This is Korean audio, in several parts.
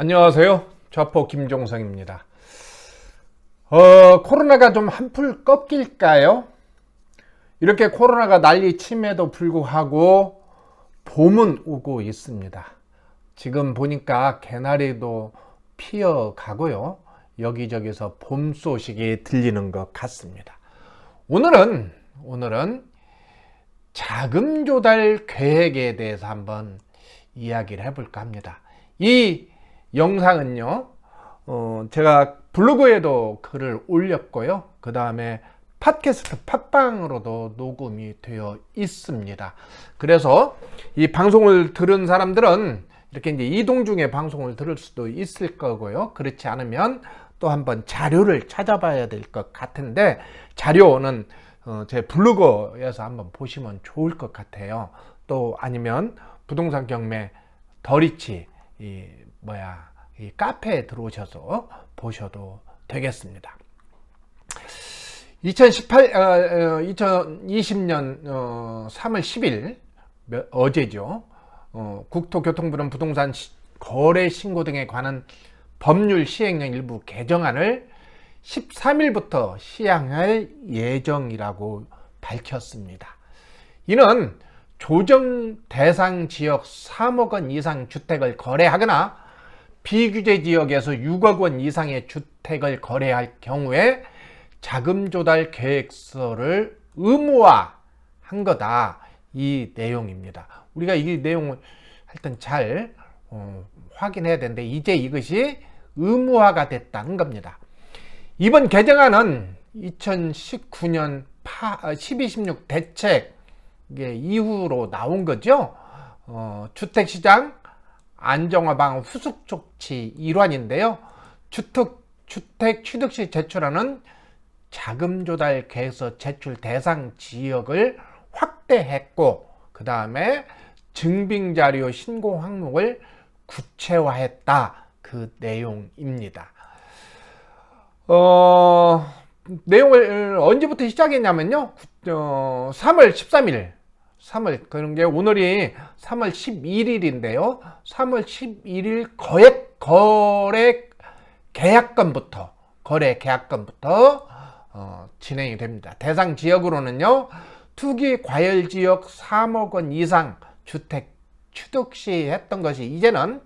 안녕하세요. 좌포 김종성입니다. 코로나가 좀 한풀 꺾일까요? 이렇게 코로나가 난리침에도 불구하고 봄은 오고 있습니다. 지금 보니까 개나리도 피어가고요. 여기저기서 봄 소식이 들리는 것 같습니다. 오늘은 자금 조달 계획에 대해서 한번 이야기를 해볼까 합니다. 이 영상은요, 제가 블로그에도 글을 올렸고요. 그 다음에 팟캐스트 팟빵으로도 녹음이 되어 있습니다. 그래서 이 방송을 들은 사람들은 이렇게 이제 이동 중에 방송을 들을 수도 있을 거고요. 그렇지 않으면 또 한번 자료를 찾아봐야 될 것 같은데, 자료는 제 블로그에서 한번 보시면 좋을 것 같아요. 또 아니면 부동산 경매 더리치 이 카페에 들어오셔서 보셔도 되겠습니다. 2020년 3월 10일 어제죠. 국토교통부는 부동산 거래 신고 등에 관한 법률 시행령 일부 개정안을 13일부터 시행할 예정이라고 밝혔습니다. 이는 조정 대상 지역 3억 원 이상 주택을 거래하거나 비규제 지역에서 6억 원 이상의 주택을 거래할 경우에 자금 조달 계획서를 의무화한 거다, 이 내용입니다. 우리가 이 내용을 하여튼 잘 확인해야 되는데, 이제 이것이 의무화가 됐다는 겁니다. 이번 개정안은 2019년 12.16 대책 이후로 나온 거죠. 주택시장 안정화 방안 후속 조치 일환인데요. 주택 취득 시 제출하는 자금 조달 계획서 제출 대상 지역을 확대했고, 그 다음에 증빙자료 신고 항목을 구체화했다, 그 내용입니다. 내용을 언제부터 시작했냐면요, 3월 13일, 그런 게 오늘이 3월 11일인데요. 3월 11일 거래 계약건부터 진행이 됩니다. 대상 지역으로는요, 투기 과열 지역 3억 원 이상 주택 취득 시 했던 것이 이제는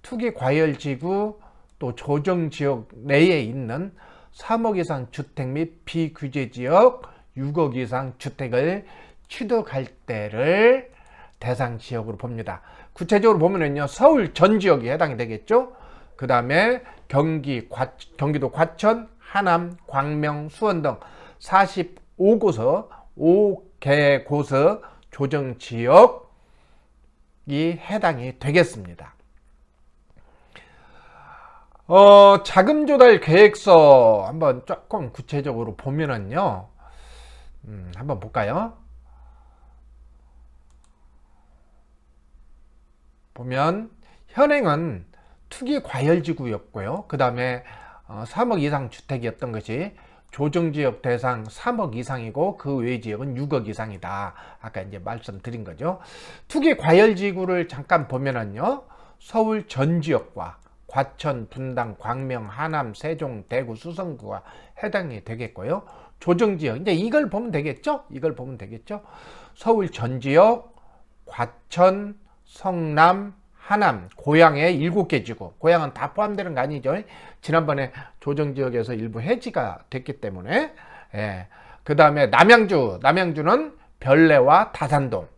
투기 과열 지구 또 조정 지역 내에 있는 3억 이상 주택 및 비규제 지역 6억 이상 주택을 취득할 때를 대상 지역으로 봅니다. 구체적으로 보면은요, 서울 전 지역이 해당이 되겠죠. 그 다음에 경기도 과천, 하남, 광명, 수원 등 45곳 5개곳의 조정 지역이 해당이 되겠습니다. 자금 조달 계획서 한번 조금 구체적으로 보면은요, 한번 볼까요? 보면 현행은 투기 과열지구였고요. 그 다음에 3억 이상 주택이었던 것이 조정지역 대상 3억 이상이고 그 외 지역은 6억 이상이다. 아까 이제 말씀드린 거죠. 투기 과열지구를 잠깐 보면은요, 서울 전 지역과 과천, 분당, 광명, 하남, 세종, 대구, 수성구가 해당이 되겠고요. 조정지역, 이제 이걸 보면 되겠죠? 서울 전 지역, 과천, 성남, 하남, 고양의 7개 지구, 고양은 다 포함되는 거 아니죠? 지난번에 조정지역에서 일부 해지가 됐기 때문에. 그 다음에 남양주는 별내와 다산동,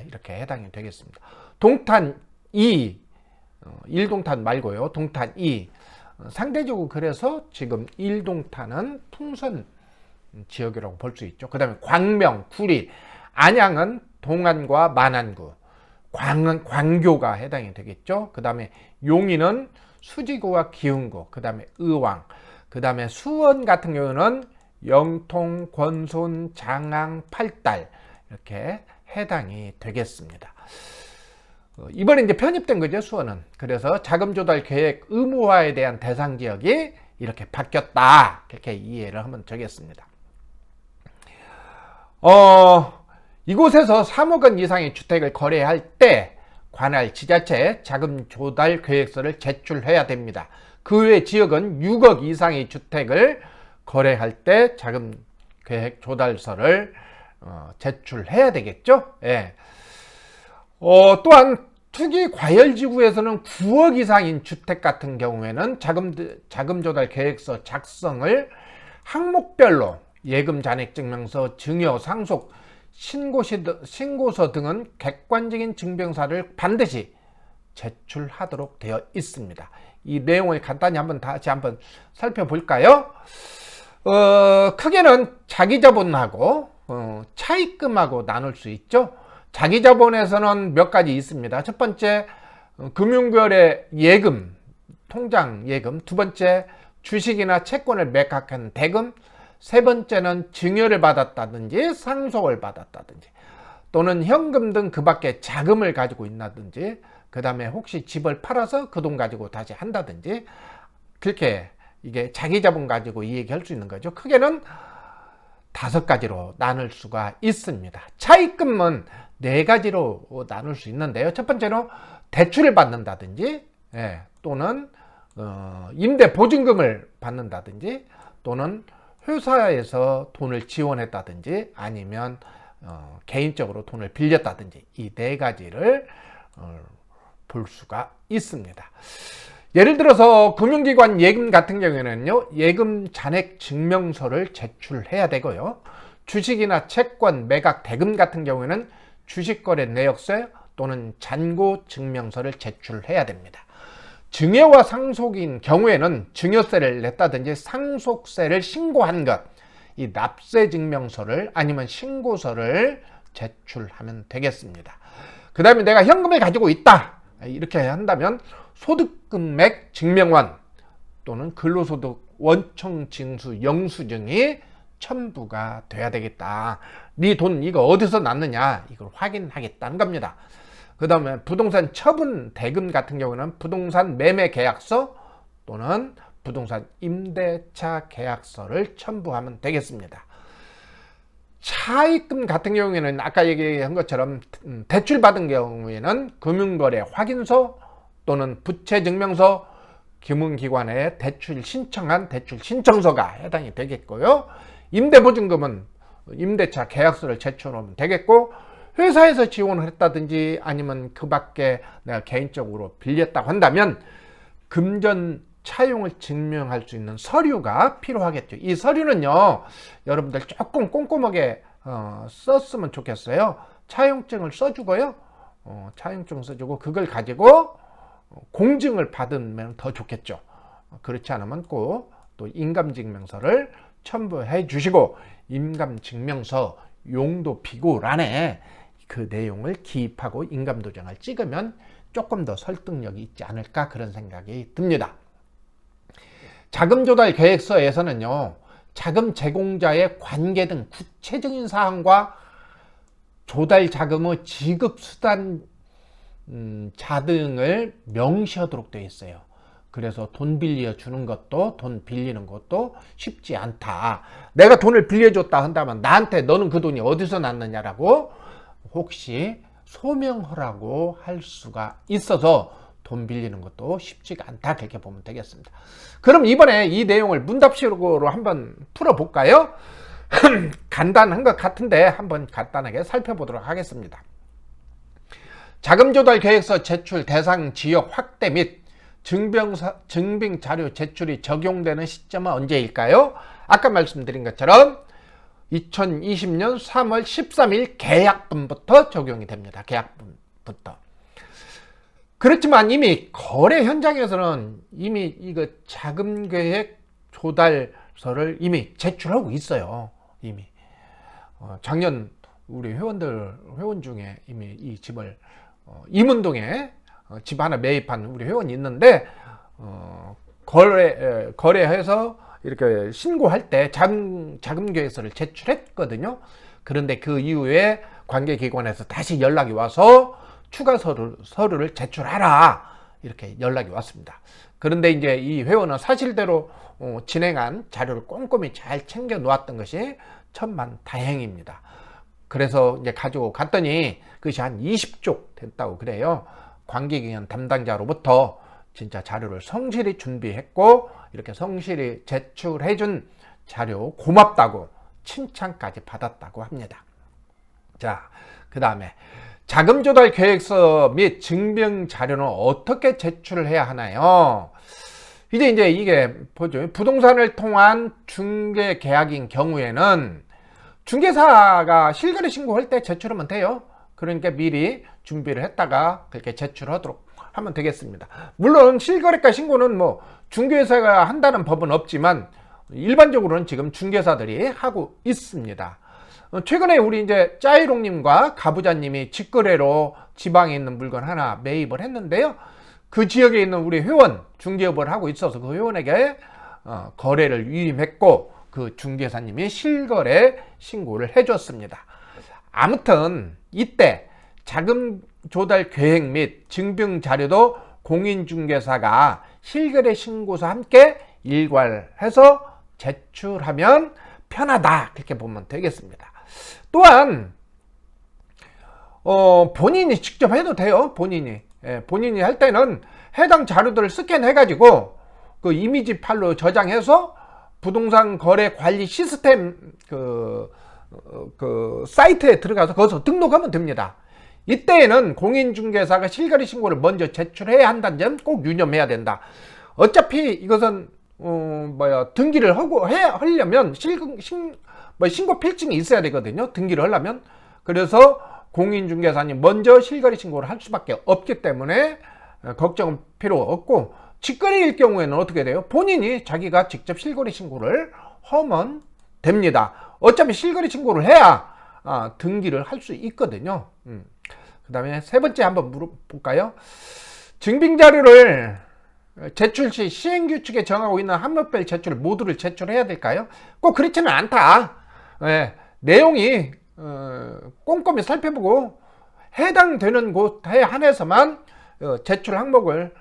이렇게 해당이 되겠습니다. 동탄 2, 1동탄 말고요, 동탄 2, 상대적으로 그래서 지금 1동탄은 풍선 지역이라고 볼 수 있죠. 그 다음에 광명, 구리, 안양은 동안과 만안구, 광교가 해당이 되겠죠. 그 다음에 용인은 수지구와 기흥구, 그 다음에 의왕, 그 다음에 수원 같은 경우는 영통, 권손, 장항, 팔달, 이렇게 해당이 되겠습니다. 이번에 이제 편입된 거죠, 수원은. 그래서 자금 조달 계획 의무화에 대한 대상 지역이 이렇게 바뀌었다, 이렇게 이해를 하면 되겠습니다. 이곳에서 3억 원 이상의 주택을 거래할 때 관할 지자체에 자금 조달 계획서를 제출해야 됩니다. 그 외 지역은 6억 이상의 주택을 거래할 때 자금 계획 조달서를 제출해야 되겠죠. 예. 또한 투기 과열지구에서는 9억 이상인 주택 같은 경우에는 자금 조달 계획서 작성을 항목별로 예금 잔액 증명서, 증여, 상속, 신고서 등은 객관적인 증빙사를 반드시 제출하도록 되어 있습니다. 이 내용을 간단히 다시 한번 살펴볼까요? 크게는 자기자본하고 차입금하고 나눌 수 있죠. 자기자본에서는 몇 가지 있습니다. 첫 번째, 금융거래 예금, 통장 예금. 두 번째, 주식이나 채권을 매각한 대금. 세 번째는 증여를 받았다든지 상속을 받았다든지 또는 현금 등 그 밖에 자금을 가지고 있다든지, 그 다음에 혹시 집을 팔아서 그 돈 가지고 다시 한다든지, 그렇게 이게 자기자본 가지고 이야기할 수 있는 거죠. 크게는 5가지로 나눌 수가 있습니다. 차입금은 4가지로 나눌 수 있는데요. 첫 번째는 대출을 받는다든지, 또는 임대 보증금을 받는다든지, 또는 회사에서 돈을 지원했다든지, 아니면 개인적으로 돈을 빌렸다든지, 이 4가지를 볼 수가 있습니다. 예를 들어서 금융기관 예금 같은 경우에는요, 예금 잔액 증명서를 제출해야 되고요. 주식이나 채권 매각 대금 같은 경우에는 주식거래 내역서 또는 잔고 증명서를 제출해야 됩니다. 증여와 상속인 경우에는 증여세를 냈다든지 상속세를 신고한 것, 이 납세 증명서를 아니면 신고서를 제출하면 되겠습니다. 그 다음에 내가 현금을 가지고 있다, 이렇게 한다면 소득금액 증명원 또는 근로소득 원청 징수 영수증이 첨부가 돼야 되겠다. 네 돈 이거 어디서 났느냐, 이걸 확인하겠다는 겁니다. 그 다음에 부동산 처분 대금 같은 경우는 부동산 매매 계약서 또는 부동산 임대차 계약서를 첨부하면 되겠습니다. 차입금 같은 경우에는 아까 얘기한 것처럼 대출 받은 경우에는 금융거래 확인서 또는 부채증명서, 금융기관에 대출 신청한 대출 신청서가 해당이 되겠고요. 임대보증금은 임대차 계약서를 제출하면 되겠고, 회사에서 지원을 했다든지 아니면 그 밖에 내가 개인적으로 빌렸다고 한다면 금전 차용을 증명할 수 있는 서류가 필요하겠죠. 이 서류는요, 여러분들 조금 꼼꼼하게 썼으면 좋겠어요. 차용증을 써주고요. 차용증 써주고 그걸 가지고 공증을 받으면 더 좋겠죠. 그렇지 않으면 꼭 또 인감증명서를 첨부해 주시고, 인감증명서 용도 비고란에 그 내용을 기입하고 인감도장을 찍으면 조금 더 설득력이 있지 않을까, 그런 생각이 듭니다. 자금조달 계획서에서는요, 자금 제공자의 관계 등 구체적인 사항과 조달 자금의 지급 수단 자 등을 명시하도록 되어 있어요. 그래서 돈 빌려주는 것도, 돈 빌리는 것도 쉽지 않다. 내가 돈을 빌려줬다 한다면 나한테 너는 그 돈이 어디서 났느냐라고 혹시 소명하라고 할 수가 있어서 돈 빌리는 것도 쉽지가 않다, 그렇게 보면 되겠습니다. 그럼 이번에 이 내용을 문답식으로 한번 풀어볼까요? 간단한 것 같은데 한번 간단하게 살펴보도록 하겠습니다. 자금조달 계획서 제출 대상 지역 확대 및 증빙 자료 제출이 적용되는 시점은 언제일까요? 아까 말씀드린 것처럼 2020년 3월 13일 계약분부터 적용이 됩니다. 계약분부터. 그렇지만 이미 거래 현장에서는 이미 이거 자금 계획 조달서를 이미 제출하고 있어요. 이미 작년 우리 회원 중에 이미 이 집을 이문동에 집 하나 매입한 우리 회원이 있는데, 거래해서 이렇게 신고할 때 자금 계획서를 제출했거든요. 그런데 그 이후에 관계기관에서 다시 연락이 와서 추가 서류를 제출하라, 이렇게 연락이 왔습니다. 그런데 이제 이 회원은 사실대로 진행한 자료를 꼼꼼히 잘 챙겨 놓았던 것이 천만다행입니다. 그래서 이제 가지고 갔더니 그것이 한 20쪽 됐다고 그래요. 관계기관 담당자로부터 진짜 자료를 성실히 준비했고 이렇게 성실히 제출해준 자료 고맙다고 칭찬까지 받았다고 합니다. 자, 그 다음에 자금 조달 계획서 및 증빙 자료는 어떻게 제출을 해야 하나요? 이제 이게 보죠. 부동산을 통한 중개 계약인 경우에는 중개사가 실거래 신고할 때 제출하면 돼요. 그러니까 미리 준비를 했다가 그렇게 제출하도록 하면 되겠습니다. 물론 실거래가 신고는 뭐 중개사가 한다는 법은 없지만 일반적으로는 지금 중개사들이 하고 있습니다. 최근에 우리 이제 짜이롱님과 가부자님이 직거래로 지방에 있는 물건 하나 매입을 했는데요. 그 지역에 있는 우리 회원 중개업을 하고 있어서 그 회원에게 거래를 위임했고 그 중개사님이 실거래 신고를 해줬습니다. 아무튼 이때 자금 조달 계획 및 증빙 자료도 공인중개사가 실거래 신고서 함께 일괄해서 제출하면 편하다 그렇게 보면 되겠습니다. 또한 본인이 직접 해도 돼요. 본인이 할 때는 해당 자료들을 스캔해 가지고 그 이미지 파일로 저장해서 부동산 거래 관리 시스템 그 사이트에 들어가서 거기서 등록하면 됩니다. 이때에는 공인중개사가 실거래 신고를 먼저 제출해야 한다는 점 꼭 유념해야 된다. 어차피 이것은 등기를 하려면 신고 필증이 있어야 되거든요. 등기를 하려면. 그래서 공인중개사님 먼저 실거래 신고를 할 수밖에 없기 때문에 걱정 필요 없고, 직거래일 경우에는 어떻게 돼요? 본인이 자기가 직접 실거래 신고를 하면 됩니다. 어차피 실거래 신고를 해야 등기를 할 수 있거든요. 그 다음에 세 번째 한번 물어볼까요? 증빙자료를 제출 시 시행규칙에 정하고 있는 항목별 제출 모두를 제출해야 될까요? 꼭 그렇지는 않다. 내용이 꼼꼼히 살펴보고 해당되는 곳에 한해서만 제출 항목을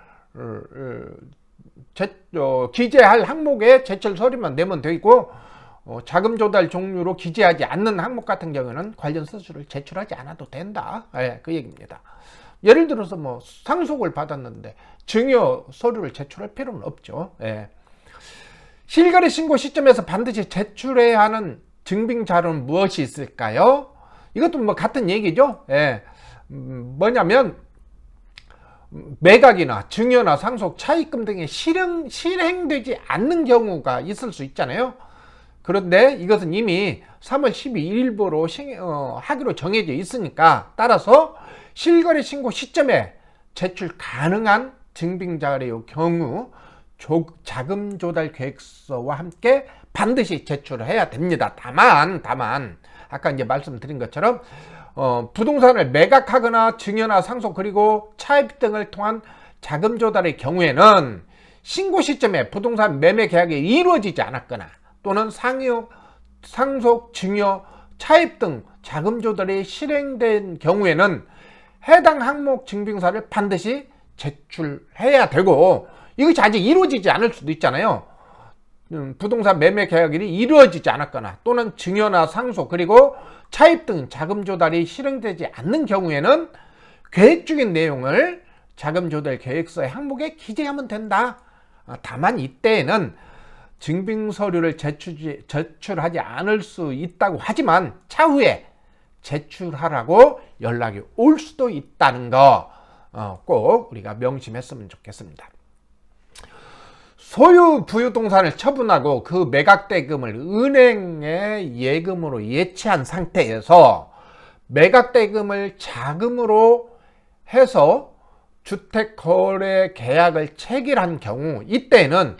기재할 항목에 제출 서류만 내면 되고, 자금 조달 종류로 기재하지 않는 항목 같은 경우는 관련 서류를 제출하지 않아도 된다. 그 얘기입니다. 예를 들어서 뭐 상속을 받았는데 증여 서류를 제출할 필요는 없죠. 실거래 신고 시점에서 반드시 제출해야 하는 증빙 자료는 무엇이 있을까요? 이것도 뭐 같은 얘기죠. 뭐냐면 매각이나 증여나 상속, 차입금 등이 실행되지 않는 경우가 있을 수 있잖아요. 그런데 이것은 이미 3월 12일부로 하기로 정해져 있으니까, 따라서 실거래 신고 시점에 제출 가능한 증빙자료의 경우 자금 조달 계획서와 함께 반드시 제출을 해야 됩니다. 다만 아까 이제 말씀드린 것처럼 부동산을 매각하거나 증여나 상속 그리고 차입 등을 통한 자금 조달의 경우에는 신고 시점에 부동산 매매 계약이 이루어지지 않았거나 또는 상속, 증여, 차입 등 자금 조달이 실행된 경우에는 해당 항목 증빙서를 반드시 제출해야 되고, 이것이 아직 이루어지지 않을 수도 있잖아요. 부동산 매매 계약일이 이루어지지 않았거나 또는 증여나 상속 그리고 차입 등 자금 조달이 실행되지 않는 경우에는 계획 중인 내용을 자금 조달 계획서의 항목에 기재하면 된다. 다만 이때에는 증빙 서류를 제출하지 않을 수 있다고 하지만 차후에 제출하라고 연락이 올 수도 있다는 거 꼭 우리가 명심했으면 좋겠습니다. 소유 부유동산을 처분하고 그 매각대금을 은행에 예금으로 예치한 상태에서 매각대금을 자금으로 해서 주택거래 계약을 체결한 경우, 이때는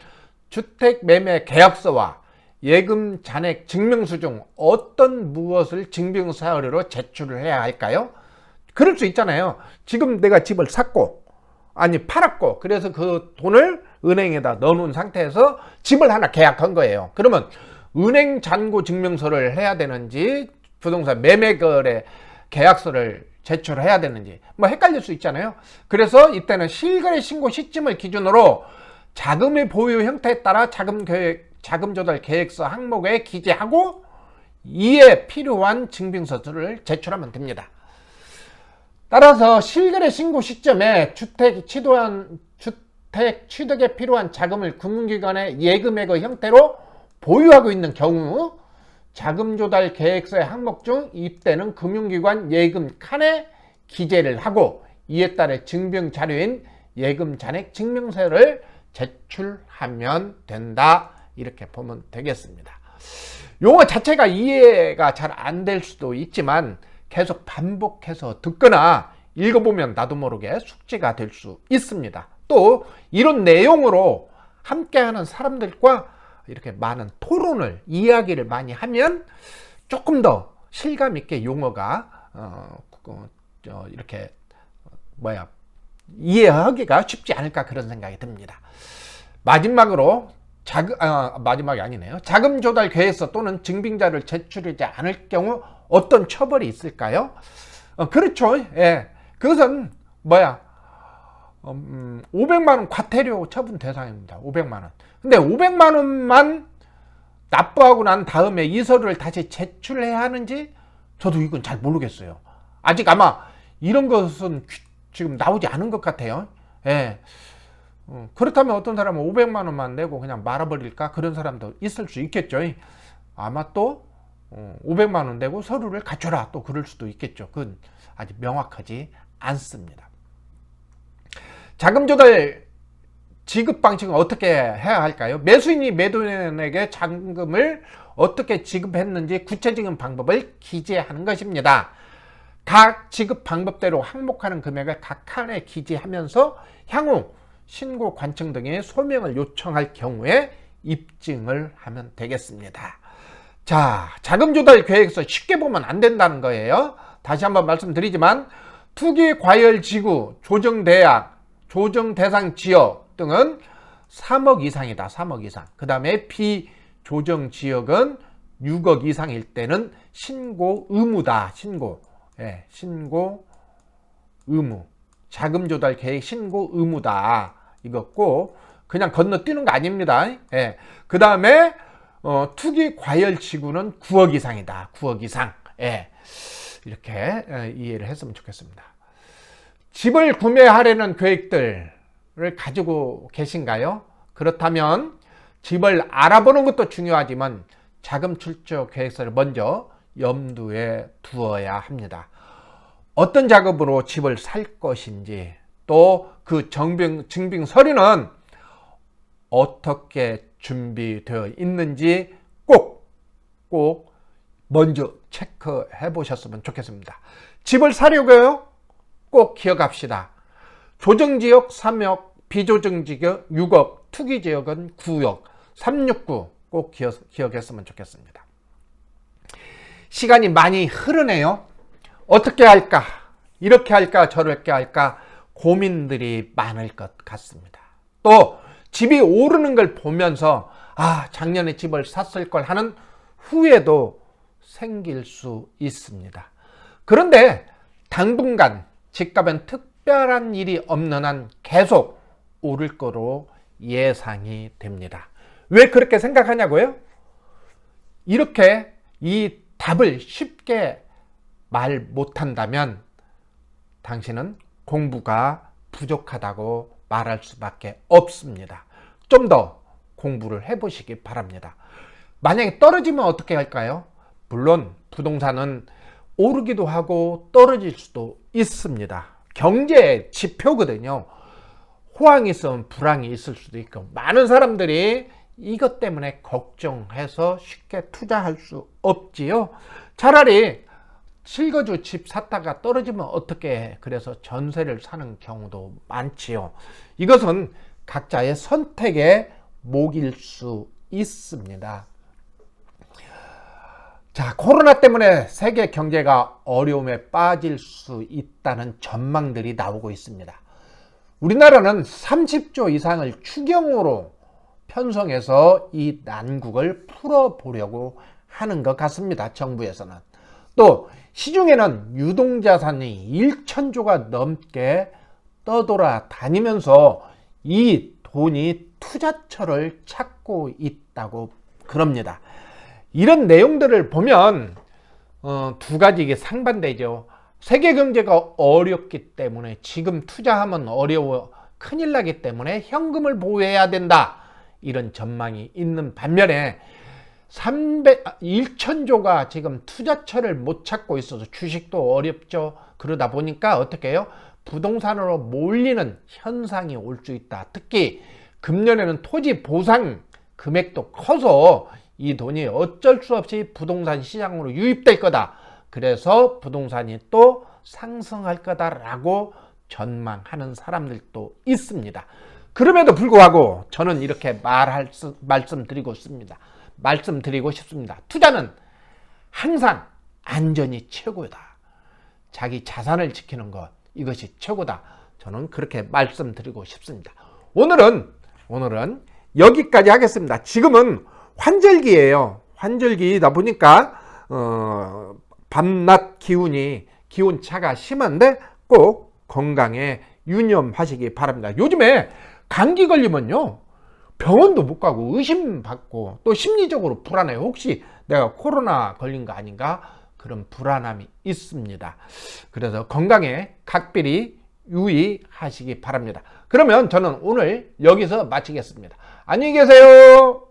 주택매매계약서와 예금 잔액 증명서 중 어떤 무엇을 증빙서류로 제출을 해야 할까요? 그럴 수 있잖아요. 지금 내가 집을 샀고 팔았고, 그래서 그 돈을 은행에다 넣어놓은 상태에서 집을 하나 계약한 거예요. 그러면 은행 잔고 증명서를 해야 되는지 부동산 매매거래 계약서를 제출해야 되는지 뭐 헷갈릴 수 있잖아요. 그래서 이때는 실거래 신고 시점을 기준으로 자금의 보유 형태에 따라 자금 조달 계획서 항목에 기재하고 이에 필요한 증빙서를 제출하면 됩니다. 따라서 실거래 신고 시점에 주택 취득에 필요한 자금을 금융기관의 예금액의 형태로 보유하고 있는 경우 자금조달 계획서의 항목 중 이때는 금융기관 예금 칸에 기재를 하고 이에 따라 증빙 자료인 예금 잔액 증명서를 제출하면 된다. 이렇게 보면 되겠습니다. 용어 자체가 이해가 잘 안 될 수도 있지만 계속 반복해서 듣거나 읽어보면 나도 모르게 숙지가 될 수 있습니다. 또 이런 내용으로 함께하는 사람들과 이렇게 많은 토론을, 이야기를 많이 하면 조금 더 실감 있게 용어가 이렇게 이해하기가 쉽지 않을까 그런 생각이 듭니다. 마지막으로 마지막이 아니네요. 자금 조달 계획서 또는 증빙자를 제출하지 않을 경우 어떤 처벌이 있을까요? 그렇죠. 예. 그것은 500만 원 과태료 처분 대상입니다. 500만 원. 근데 500만 원만 납부하고 난 다음에 이 서류를 다시 제출해야 하는지 저도 이건 잘 모르겠어요. 아직 아마 이런 것은 지금 나오지 않은 것 같아요. 예. 그렇다면 어떤 사람은 500만 원만 내고 그냥 말아버릴까? 그런 사람도 있을 수 있겠죠. 아마 또 500만 원 내고 서류를 갖춰라 또 그럴 수도 있겠죠. 그건 아직 명확하지 않습니다. 자금 조달 지급 방식은 어떻게 해야 할까요? 매수인이 매도인에게 자금을 어떻게 지급했는지 구체적인 방법을 기재하는 것입니다. 각 지급 방법대로 항목하는 금액을 각 칸에 기재하면서 향후 신고 관청 등의 소명을 요청할 경우에 입증을 하면 되겠습니다. 자, 자금 조달 계획서 쉽게 보면 안 된다는 거예요. 다시 한번 말씀드리지만 투기 과열 지구, 조정 대약, 조정 대상 지역 등은 3억 이상이다. 3억 이상. 그 다음에 비조정 지역은 6억 이상일 때는 신고 의무다. 신고 의무. 자금 조달 계획 신고 의무다. 이거 꼭 그냥 건너뛰는 거 아닙니다. 예. 그 다음에 투기 과열 지구는 9억 이상이다. 9억 이상. 예. 이렇게 이해를 했으면 좋겠습니다. 집을 구매하려는 계획들을 가지고 계신가요? 그렇다면 집을 알아보는 것도 중요하지만 자금 출처 계획서를 먼저 염두에 두어야 합니다. 어떤 작업으로 집을 살 것인지, 또 그 증빙 서류는 어떻게 준비되어 있는지 꼭 먼저 체크해 보셨으면 좋겠습니다. 집을 사려고요? 꼭 기억합시다. 조정지역 3억, 비조정지역 6억, 투기지역은 9억, 369 꼭 기억했으면 좋겠습니다. 시간이 많이 흐르네요. 어떻게 할까? 이렇게 할까? 저렇게 할까? 고민들이 많을 것 같습니다. 또 집이 오르는 걸 보면서 작년에 집을 샀을 걸 하는 후회도 생길 수 있습니다. 그런데 당분간 집값은 특별한 일이 없는 한 계속 오를 거로 예상이 됩니다. 왜 그렇게 생각하냐고요? 이렇게 이 답을 쉽게 말 못한다면 당신은 공부가 부족하다고 말할 수밖에 없습니다. 좀 더 공부를 해보시기 바랍니다. 만약에 떨어지면 어떻게 할까요? 물론 부동산은 오르기도 하고 떨어질 수도 있습니다. 경제 지표거든요. 호황이 있으면 불황이 있을 수도 있고, 많은 사람들이 이것 때문에 걱정해서 쉽게 투자할 수 없지요. 차라리 실거주 집 샀다가 떨어지면 어떻게 해? 그래서 전세를 사는 경우도 많지요. 이것은 각자의 선택의 몫일 수 있습니다. 자, 코로나 때문에 세계 경제가 어려움에 빠질 수 있다는 전망들이 나오고 있습니다. 우리나라는 30조 이상을 추경으로 편성해서 이 난국을 풀어보려고 하는 것 같습니다. 정부에서는. 또 시중에는 유동자산이 1,000조가 넘게 떠돌아다니면서 이 돈이 투자처를 찾고 있다고 그럽니다. 이런 내용들을 보면 두 가지 이게 상반되죠. 세계 경제가 어렵기 때문에 지금 투자하면 어려워 큰일 나기 때문에 현금을 보유해야 된다. 이런 전망이 있는 반면에 1천조가 지금 투자처를 못 찾고 있어서 주식도 어렵죠. 그러다 보니까 어떻게 해요? 부동산으로 몰리는 현상이 올 수 있다. 특히 금년에는 토지 보상 금액도 커서 이 돈이 어쩔 수 없이 부동산 시장으로 유입될 거다. 그래서 부동산이 또 상승할 거다라고 전망하는 사람들도 있습니다. 그럼에도 불구하고 저는 이렇게 말씀드리고 싶습니다. 투자는 항상 안전이 최고다. 자기 자산을 지키는 것, 이것이 최고다. 저는 그렇게 말씀드리고 싶습니다. 오늘은 여기까지 하겠습니다. 지금은 환절기예요. 환절기다 보니까 밤낮 기온차가 심한데 꼭 건강에 유념하시기 바랍니다. 요즘에 감기 걸리면요, 병원도 못 가고 의심받고 또 심리적으로 불안해요. 혹시 내가 코로나 걸린 거 아닌가? 그런 불안함이 있습니다. 그래서 건강에 각별히 유의하시기 바랍니다. 그러면 저는 오늘 여기서 마치겠습니다. 안녕히 계세요.